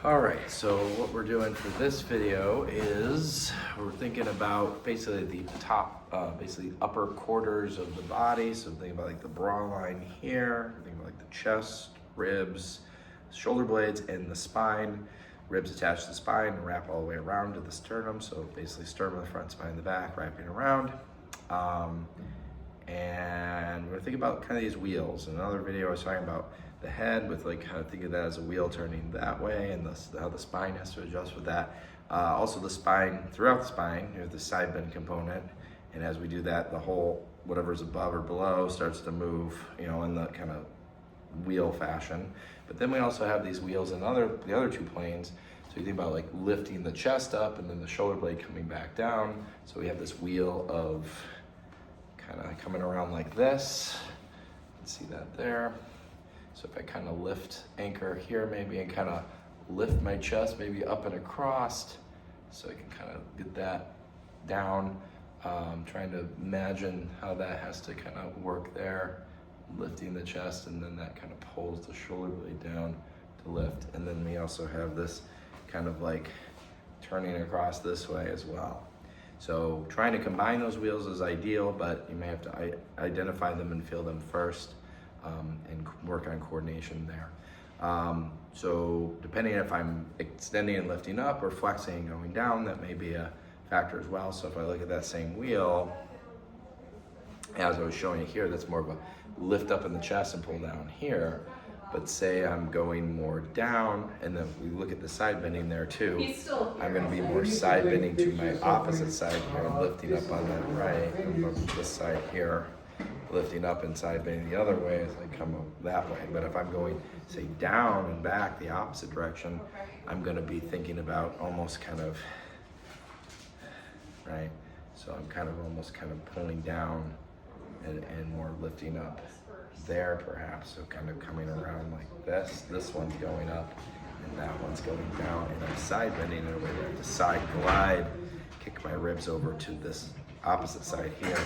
All right, so what we're doing for this video is we're thinking about basically the top, basically upper quarters of the body. So think about like the bra line here, think about like the chest, ribs, shoulder blades, and the spine. Ribs attached to the spine and wrap all the way around to the sternum. So basically sternum in the front, spine in the back, wrapping around. And we're thinking about kind of these wheels. In another video I was talking about the head with like how to think of that as a wheel turning that way, and how the spine has to adjust with that. Also the spine, throughout the spine, you have the side bend component, and as we do that, the whole, whatever's above or below starts to move, in the kind of wheel fashion. But then we also have these wheels in the other two planes. So you think about like lifting the chest up and then the shoulder blade coming back down. So we have this wheel of kind of coming around like this. You can see that there. So if I kind of lift, anchor here maybe, and kind of lift my chest maybe up and across, so I can kind of get that down. Trying to imagine how that has to kind of work there, lifting the chest, and then that kind of pulls the shoulder blade down to lift. And then we also have this kind of like turning across this way as well. So trying to combine those wheels is ideal, but you may have to identify them and feel them first, and work on coordination there. So depending if I'm extending and lifting up or flexing and going down, that may be a factor as well. So if I look at that same wheel, as I was showing you here, that's more of a lift up in the chest and pull down here. But say I'm going more down, and then we look at the side bending there too. I'm going to be more side bending to my opposite side here and lifting up on that right, and this side here, lifting up and side bending the other way as I come up that way. But if I'm going, say, down and back the opposite direction, I'm going to be thinking about almost kind of, right? So I'm kind of almost kind of pulling down and more lifting up there perhaps. So kind of coming around like this one's going up and that one's going down, and I'm side bending in a way that I have to side glide, kick my ribs over to this opposite side here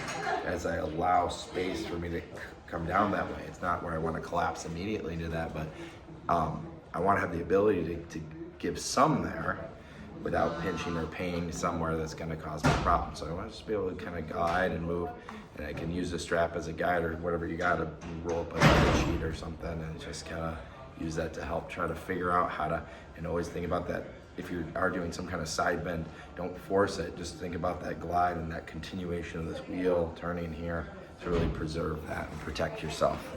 as I allow space for me to come down that way. It's not where I want to collapse immediately to that, but I want to have the ability to give some there without pinching or pain somewhere that's going to cause me problems. So I want to just be able to kind of glide and move, and I can use the strap as a guide or whatever you got to roll up a bed sheet or something, and just kind of use that to help try to figure out how to, and always think about that. If you are doing some kind of side bend, don't force it. Just think about that glide and that continuation of this wheel turning here to really preserve that and protect yourself.